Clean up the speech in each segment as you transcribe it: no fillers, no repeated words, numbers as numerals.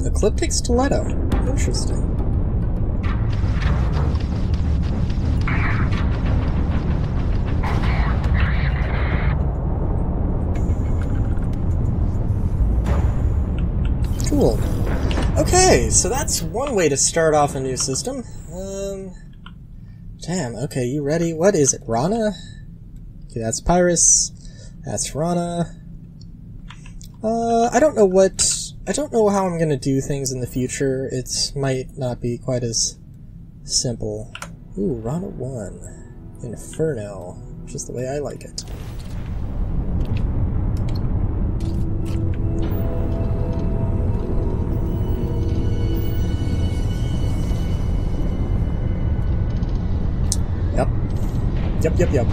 Ecliptic stiletto. Interesting. Cool. Okay, so that's one way to start off a new system. Damn, okay, you ready? What is it, Rana? Okay, that's Pyrus. That's Rana. I don't know how I'm gonna do things in the future. It might not be quite as simple. Ooh, Rana 1. Inferno. Just the way I like it. Yep.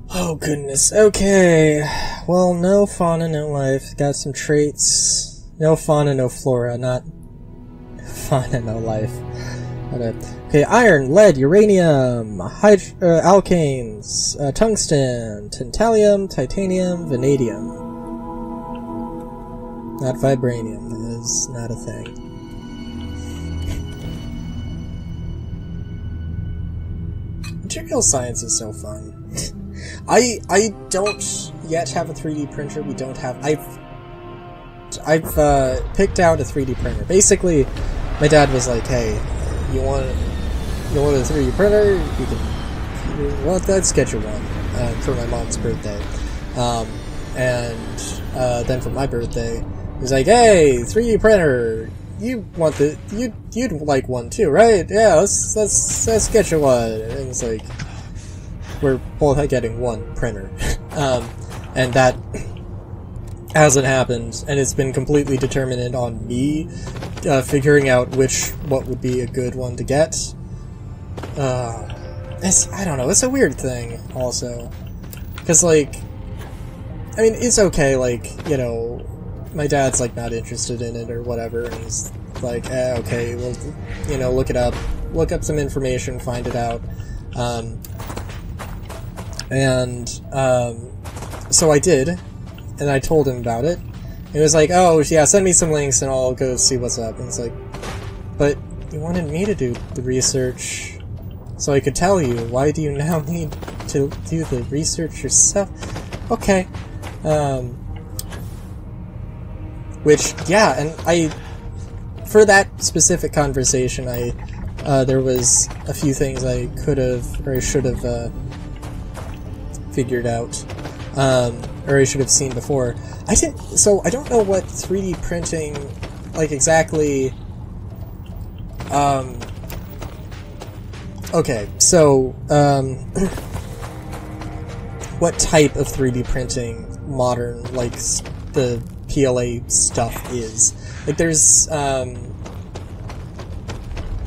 Oh goodness, okay. Well, no fauna, no life. Got some traits. No fauna, no flora. Not fauna, no life. Okay, iron, lead, uranium, alkanes, tungsten, tantalum, titanium, vanadium. Not vibranium. That is not a thing. Material science is so fun. I don't yet have a 3D printer. We don't have. I've picked out a 3D printer. Basically, my dad was like, "Hey, you want a 3D printer? You can. Well, let's get you one for my mom's birthday." And then for my birthday, he was like, "Hey, 3D printer. You want you'd like one too, right? Yeah, let's get you one." And it's like, we're both getting one printer. And that hasn't happened, and it's been completely determined on me figuring out what would be a good one to get. I don't know, it's a weird thing, also. Because, like, I mean, it's okay, like, you know, my dad's, like, not interested in it or whatever, and he's like, okay, well, you know, look up some information, find it out. So I did, and I told him about it. It was like, oh, yeah, send me some links and I'll go see what's up. And it's like, but you wanted me to do the research so I could tell you. Why do you now need to do the research yourself? Okay. Which, yeah, and for that specific conversation, there was a few things I could have, or I should have, figured out, or I should have seen before. So I don't know what 3D printing, like, exactly, okay, so, what type of 3D printing modern, like, the PLA stuff is.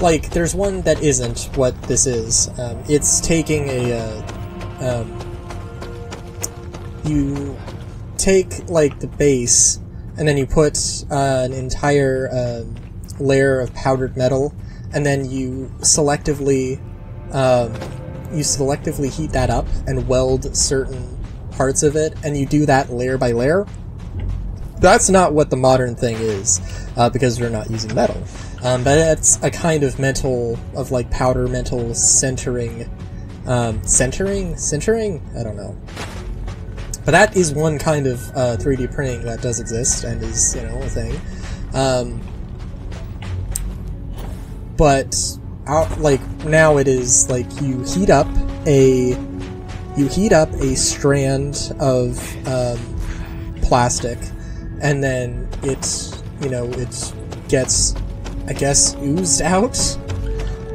Like, there's one that isn't what this is. It's taking you take, like, the base, and then you put an entire layer of powdered metal, and then you selectively heat that up and weld certain parts of it, and you do that layer by layer. That's not what the modern thing is, because we're not using metal. But it's a kind of like, powder metal centering? Centering? I don't know. But that is one kind of 3D printing that does exist and is, you know, a thing. But like, now it is like you heat up a strand of plastic, and then it, you know, it gets, I guess, oozed out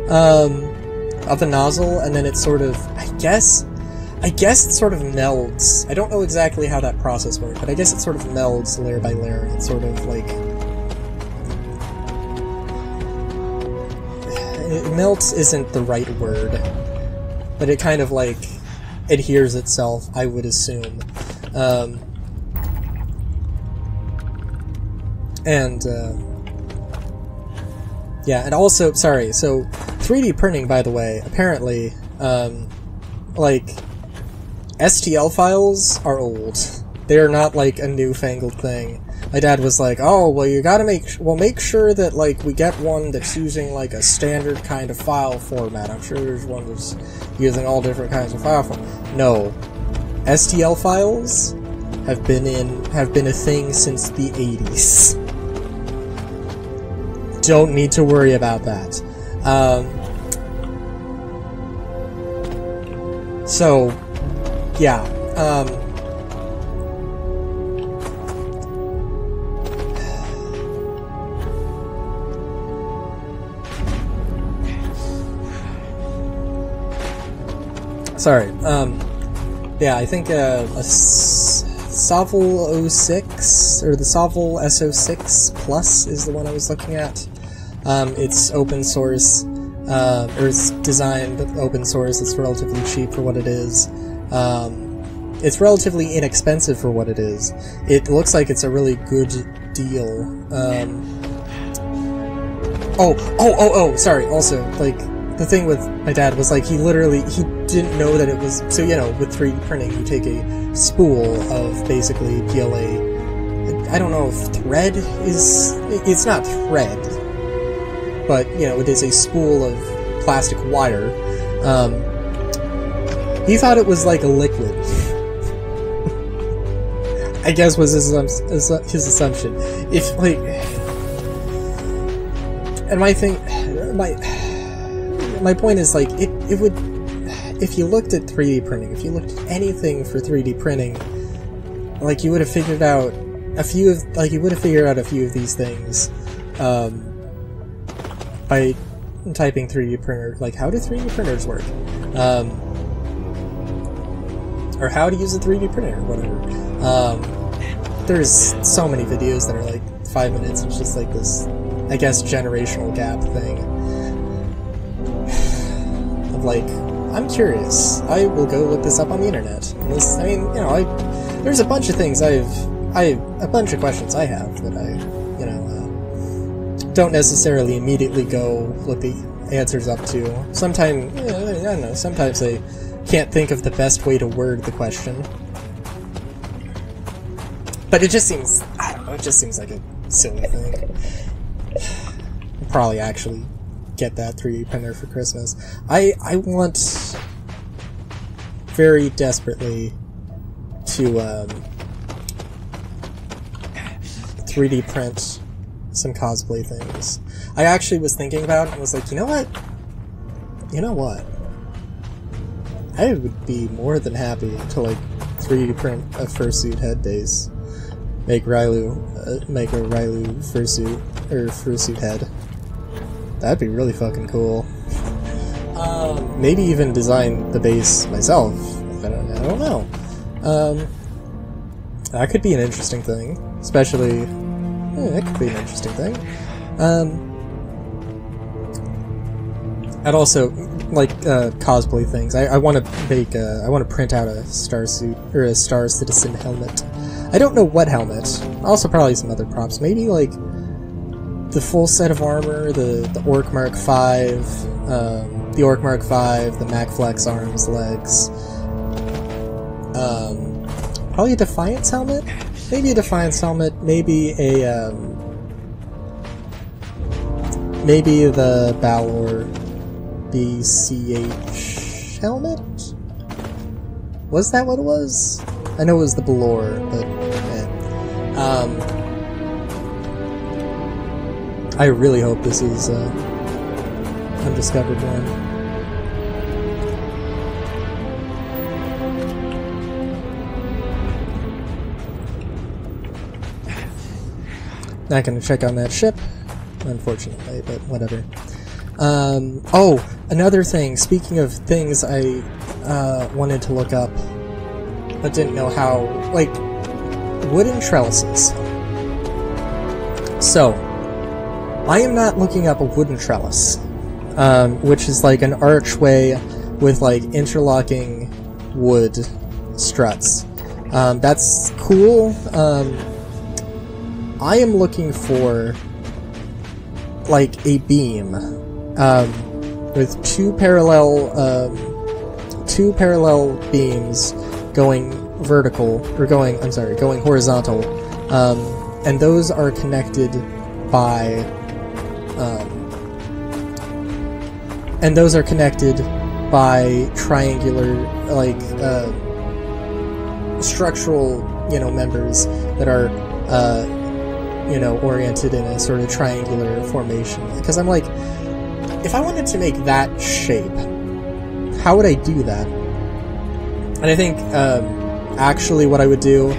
of the nozzle, and then it sort of, I guess it sort of melds. I don't know exactly how that process works, but I guess it sort of melds layer by layer, and it sort of, like... melts isn't the right word, but it kind of, like, adheres itself, I would assume. And, yeah, and also, sorry, so 3D printing, by the way, apparently, like, STL files are old. They're not, like, a newfangled thing. My dad was like, oh, well, you gotta make sure that, like, we get one that's using, like, a standard kind of file format. I'm sure there's one that's using all different kinds of file formats. No. STL files have been a thing since the 80s. Don't need to worry about that. So, yeah, sorry, yeah, I think, Sovel 06, or the Sovel SO6 Plus is the one I was looking at. It's open source, or it's designed open source, it's relatively cheap for what it is. It's relatively inexpensive for what it is. It looks like it's a really good deal. Sorry, also, like, the thing with my dad was, like, he didn't know that it was, so, you know, with 3D printing, you take a spool of, basically, PLA, I don't know if thread is, it's not thread, but, you know, it is a spool of plastic wire. He thought it was, like, a liquid. I guess was his assumption. If, like, and my point is, like, it would, if you looked at 3D printing, if you looked at anything for 3D printing, like, you would have figured out a few of these things, by typing 3D printer, like, how do 3D printers work? Or how to use a 3D printer, or whatever. There's so many videos that are like 5 minutes, it's just like this, I guess, generational gap thing. Of like, I'm curious, I will go look this up on the internet. And this, I mean, you know, there's a bunch of things a bunch of questions I have that I, you know, don't necessarily immediately go look the answers up to. Sometimes, I don't know, sometimes I can't think of the best way to word the question. But it just seems, I don't know, it just seems like a silly thing. I'll probably actually get that 3D printer for Christmas. I want very desperately to 3D print some cosplay things. I actually was thinking about it and was like, you know what? You know what? I would be more than happy to, like, 3D print a fursuit head base. Make a Rylu fursuit, or fursuit head. That'd be really fucking cool. Maybe even design the base myself. I don't know. That could be an interesting thing. Especially, that could be an interesting thing. And also, like, cosplay things. I want to make I want to print out a Star Suit, or a Star Citizen helmet. I don't know what helmet. Also probably some other props. Maybe, like, the full set of armor, the Orc Mark V, the Orc Mark V, the Mac Flex arms, legs. Probably a Defiance helmet? Maybe a Defiance helmet, maybe a, maybe the Balor BCH helmet? Was that what it was? I know it was the Balor, but I really hope this is undiscovered one. Not gonna check on that ship, unfortunately, but whatever. Oh, another thing, speaking of things I wanted to look up, but didn't know how, like, wooden trellises. So, I am not looking up a wooden trellis, which is like an archway with, like, interlocking wood struts. That's cool. I am looking for like a beam with two parallel beams going vertical, or going horizontal, and those are connected by triangular, like, structural, members that are, oriented in a sort of triangular formation. Because I'm like, if I wanted to make that shape, how would I do that? And I think, actually what I would do,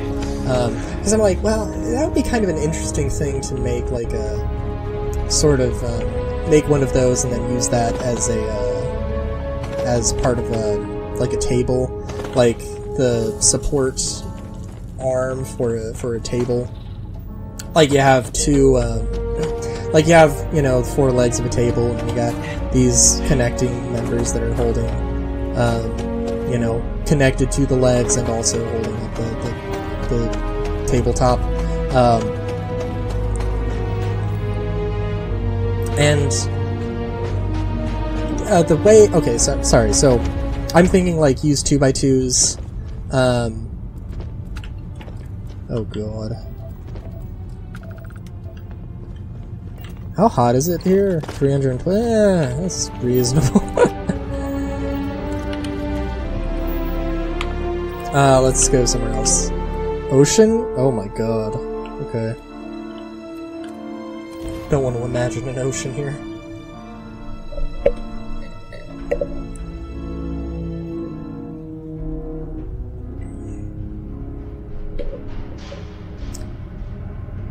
because I'm like, well, that would be kind of an interesting thing to make, like a, sort of, make one of those and then use that as a, as part of a, like a table, like the support arm for a table. Like you have two, like you have, 4 legs of a table, and you got these connecting members that are holding, connected to the legs and also holding up the tabletop. And the way, okay, so sorry, so I'm thinking like use 2x2s. Oh god. How hot is it here? 320? That's reasonable. Let's go somewhere else. Ocean? Oh my god. Okay. Don't want to imagine an ocean here.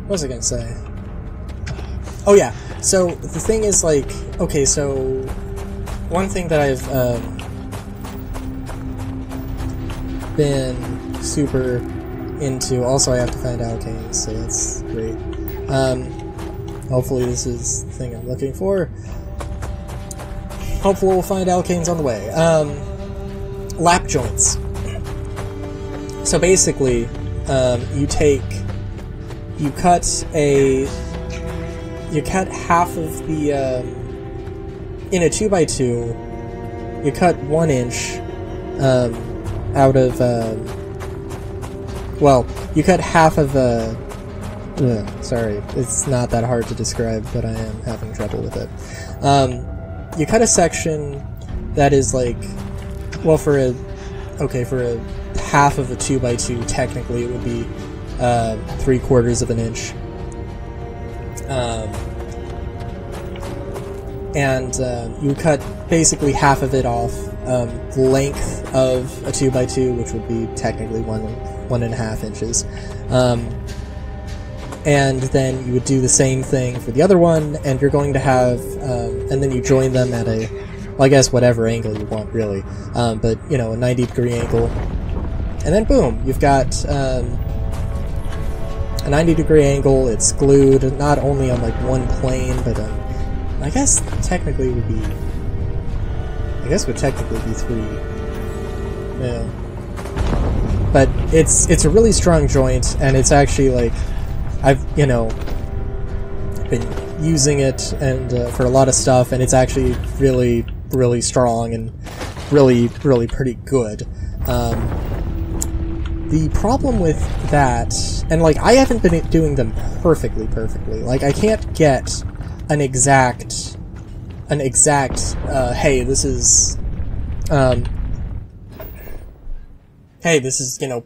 What was I gonna say? Oh yeah, so the thing is, like, okay, so one thing that I've been super into, also I have to find alkanes, so that's great. Hopefully this is the thing I'm looking for. Hopefully we'll find alkanes on the way. Lap joints. So basically, you cut half of the, in a 2x2, you cut 1 inch, out of, well, you cut half of, sorry, it's not that hard to describe, but I am having trouble with it. You cut a section that is like, well, for a half of a 2x2, technically it would be, 3/4 of an inch. And you cut basically half of it off the length of a 2x2, which would be technically 1.5 inches. And then you would do the same thing for the other one, and you're going to have, and then you join them at a, well, I guess whatever angle you want, really, but, a 90-degree angle. And then boom, you've got a 90-degree angle. It's glued not only on like one plane, but I guess technically it would be, I guess it would technically be 3. Yeah. But it's a really strong joint, and it's actually like, I've, been using it and for a lot of stuff, and it's actually really, really strong and really, really pretty good. The problem with that, and like, I haven't been doing them perfectly, like, I can't get an exact, hey, this is,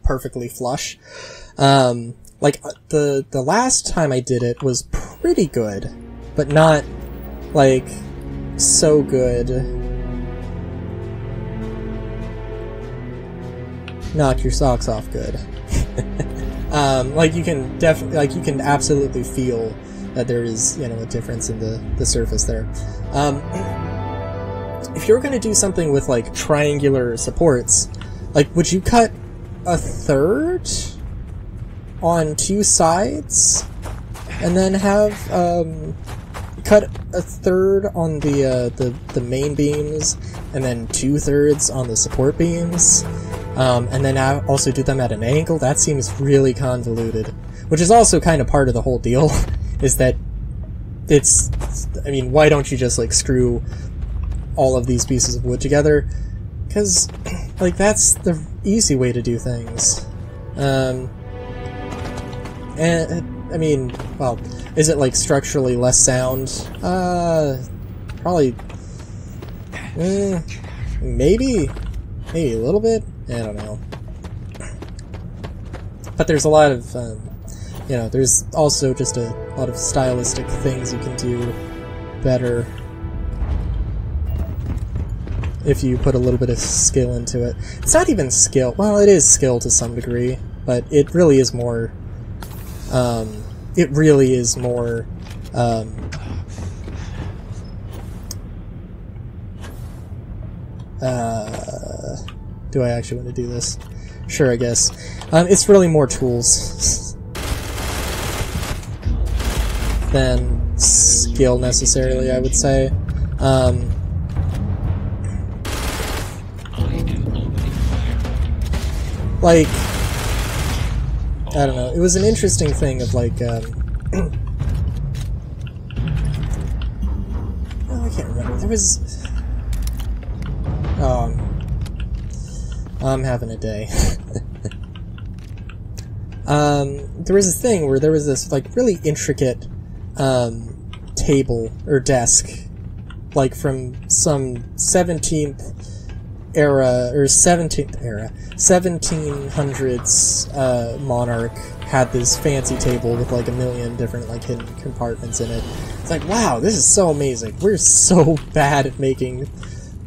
perfectly flush. Like, the last time I did it was pretty good, but not, like, so good. Knock your socks off good. Like, you can definitely, like, you can absolutely feel that there is, a difference in the surface there. If you're gonna do something with, like, triangular supports, like, would you cut a third on 2 sides, and then have, cut a third on the main beams, and then 2/3 on the support beams? and then also do them at an angle. That seems really convoluted. Which is also kind of part of the whole deal, is that it's... I mean, why don't you just, like, screw all of these pieces of wood together? Because, like, that's the easy way to do things. And, I mean, well, is it, like, structurally less sound? Probably... maybe? Maybe a little bit? I don't know. But there's a lot of, you know, there's also just a lot of stylistic things you can do better if you put a little bit of skill into it. It's not even skill. Well, it is skill to some degree, but it really is more, it really is more, do I actually want to do this? Sure, I guess. It's really more tools than skill necessarily, I would say. Like, I don't know, it was an interesting thing of like, oh, I can't remember, there was, I'm having a day. There was this thing where there was this, like, really intricate, table, or desk, like, from some 17th era, or 1700s, monarch had this fancy table with, like, a million different, like, hidden compartments in it. It's like, wow, this is so amazing. We're so bad at making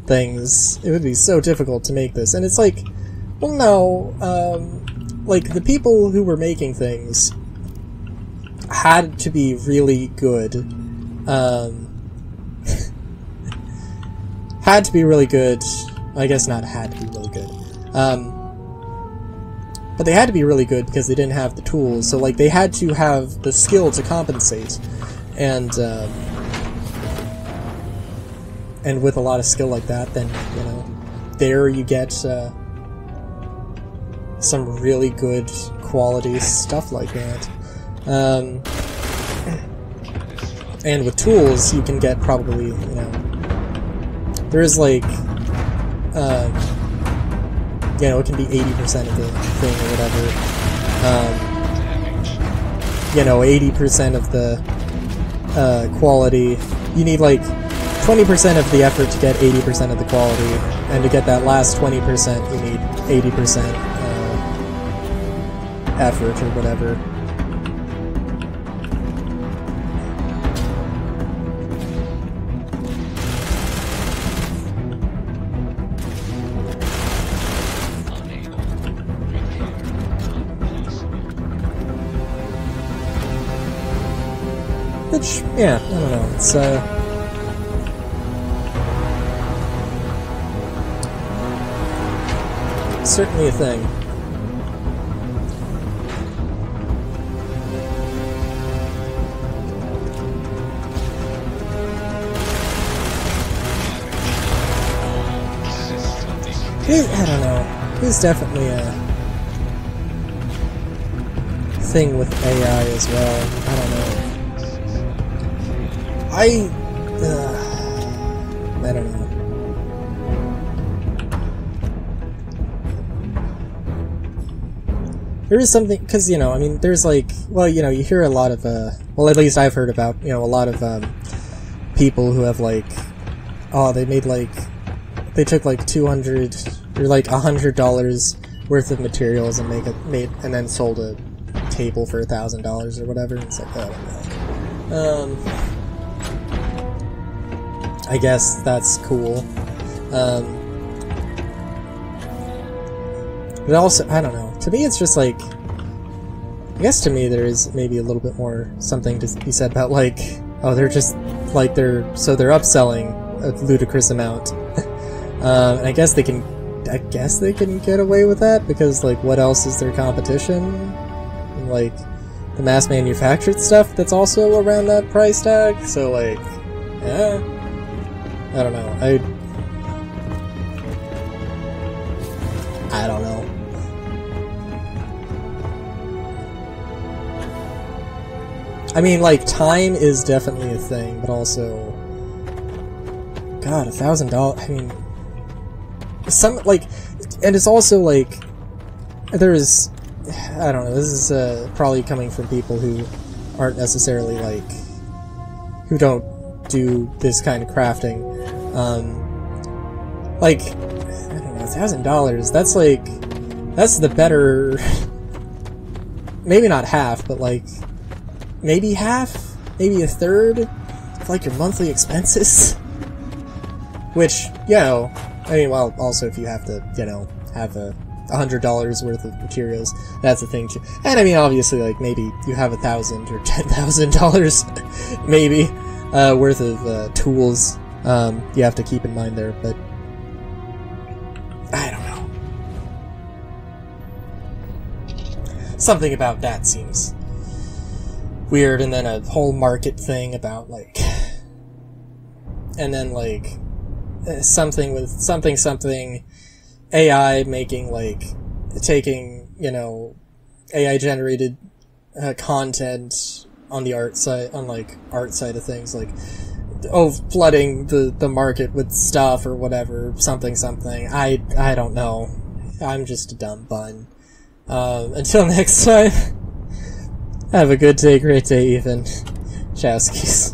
things. It would be so difficult to make this. And it's like, well, no, like, the people who were making things had to be really good, had to be really good, I guess not had to be really good, but they had to be really good because they didn't have the tools, so, like, they had to have the skill to compensate, and with a lot of skill like that, then, you know, there you get, some really good quality stuff like that. And with tools, you can get probably, you know, there's like, you know, it can be 80% of the thing or whatever. You know, 80% of the quality. You need like 20% of the effort to get 80% of the quality, and to get that last 20%, you need 80%. Effort or whatever. Which, yeah, I don't know, it's, certainly a thing. I don't know. There's definitely a thing with AI as well. I don't know. I don't know. There is something, because, you know, I mean, there's like, well, you know, you hear a lot of, well, at least I've heard about, you know, a lot of, people who have, like, oh, they made, like, they took like $200 or like $100 worth of materials and and then sold a table for $1,000 or whatever. It's like, oh no. I guess that's cool. But also, I don't know. To me, it's just like, I guess to me there is maybe a little bit more something to be said about like, oh, they're just like they're upselling a ludicrous amount. And I guess they can get away with that because, like, what else is their competition? And, like, the mass manufactured stuff that's also around that price tag. So, like, yeah, I don't know. I don't know. I mean, like, time is definitely a thing, but also... God, $1,000... I mean... Some, like... And it's also, like... There's... I don't know, this is probably coming from people who aren't necessarily, like... Who don't do this kind of crafting. Like... I don't know, $1,000, that's, like... That's the better... Maybe not half, but, like... Maybe half? Maybe a third of, like, your monthly expenses? Which, you know... I mean, well, also if you have to, you know, have $100 worth of materials, that's a thing too. And I mean, obviously, like, maybe you have $1,000 or $10,000, maybe, worth of tools you have to keep in mind there, but... I don't know. Something about that seems weird, and then a whole market thing about, like... And then, like... something with something AI making, like, taking, you know, AI generated content on the art side, on, like, art side of things, like, oh, flooding the market with stuff or whatever, something. I don't know. I'm just a dumb bun. Until next time, have a good day, great day, Ethan. Chowskis.